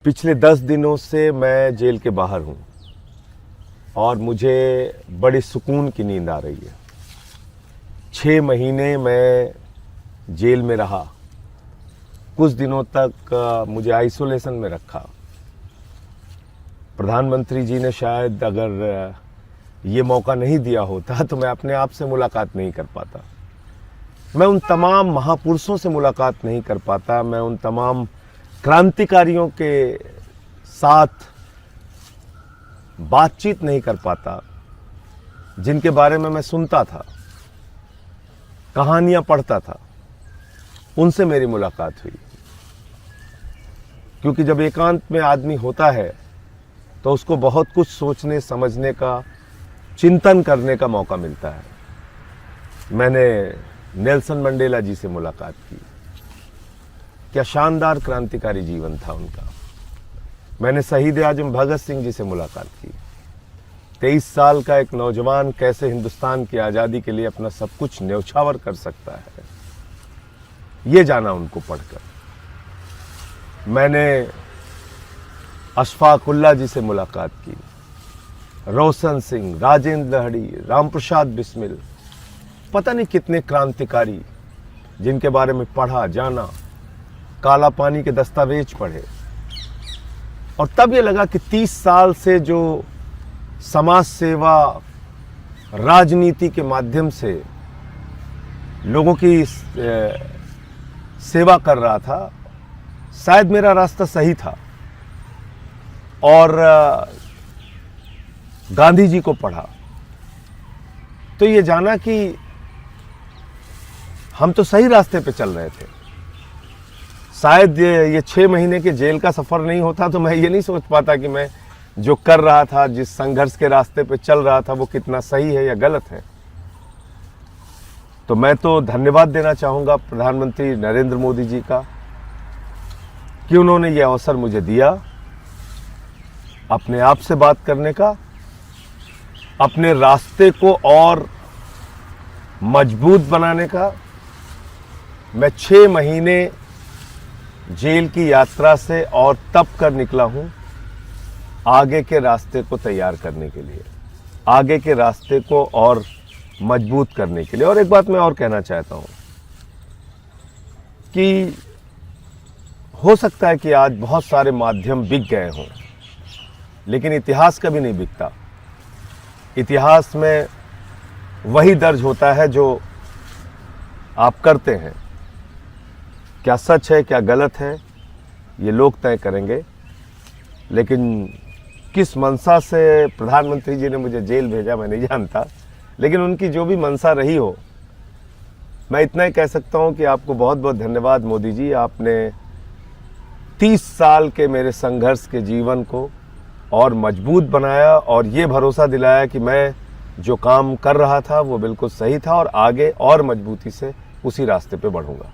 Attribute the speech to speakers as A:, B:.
A: पिछले 10 दिनों से मैं जेल के बाहर हूँ और मुझे बड़ी सुकून की नींद आ रही है। 6 महीने मैं जेल में रहा। कुछ दिनों तक मुझे आइसोलेशन में रखा। प्रधानमंत्री जी ने शायद अगर ये मौका नहीं दिया होता तो मैं अपने आप से मुलाकात नहीं कर पाता। मैं उन तमाम महापुरुषों से मुलाकात नहीं कर पाता। मैं उन तमाम क्रांतिकारियों के साथ बातचीत नहीं कर पाता जिनके बारे में मैं सुनता था, कहानियां पढ़ता था। उनसे मेरी मुलाकात हुई, क्योंकि जब एकांत में आदमी होता है तो उसको बहुत कुछ सोचने समझने का, चिंतन करने का मौका मिलता है। मैंने नेल्सन मंडेला जी से मुलाकात की। क्या शानदार क्रांतिकारी जीवन था उनका। मैंने शहीद आजम भगत सिंह जी से मुलाकात की। 23 साल का एक नौजवान कैसे हिंदुस्तान की आज़ादी के लिए अपना सब कुछ न्यौछावर कर सकता है, ये जाना उनको पढ़कर। मैंने अशफाक उल्लाह जी से मुलाकात की। रोशन सिंह, राजेंद्र लहड़ी, राम प्रसाद बिस्मिल, पता नहीं कितने क्रांतिकारी जिनके बारे में पढ़ा, जाना, काला पानी के दस्तावेज पढ़े। और तब ये लगा कि 30 साल से जो समाज सेवा, राजनीति के माध्यम से लोगों की सेवा कर रहा था, शायद मेरा रास्ता सही था। और गांधी जी को पढ़ा तो ये जाना कि हम तो सही रास्ते पे चल रहे थे। शायद ये 6 महीने के जेल का सफ़र नहीं होता तो मैं ये नहीं सोच पाता कि मैं जो कर रहा था, जिस संघर्ष के रास्ते पे चल रहा था, वो कितना सही है या गलत है। तो मैं तो धन्यवाद देना चाहूँगा प्रधानमंत्री नरेंद्र मोदी जी का कि उन्होंने ये अवसर मुझे दिया अपने आप से बात करने का, अपने रास्ते को और मजबूत बनाने का। मैं 6 महीने जेल की यात्रा से और तप कर निकला हूं आगे के रास्ते को तैयार करने के लिए, आगे के रास्ते को और मजबूत करने के लिए। और एक बात मैं और कहना चाहता हूं कि हो सकता है कि आज बहुत सारे माध्यम बिक गए हों, लेकिन इतिहास कभी नहीं बिकता। इतिहास में वही दर्ज होता है जो आप करते हैं। क्या सच है, क्या गलत है, ये लोग तय करेंगे। लेकिन किस मंशा से प्रधानमंत्री जी ने मुझे जेल भेजा मैं नहीं जानता, लेकिन उनकी जो भी मंशा रही हो, मैं इतना ही कह सकता हूं कि आपको बहुत बहुत धन्यवाद मोदी जी। आपने 30 साल के मेरे संघर्ष के जीवन को और मजबूत बनाया और ये भरोसा दिलाया कि मैं जो काम कर रहा था वो बिल्कुल सही था और आगे और मजबूती से उसी रास्ते पे बढ़ूंगा।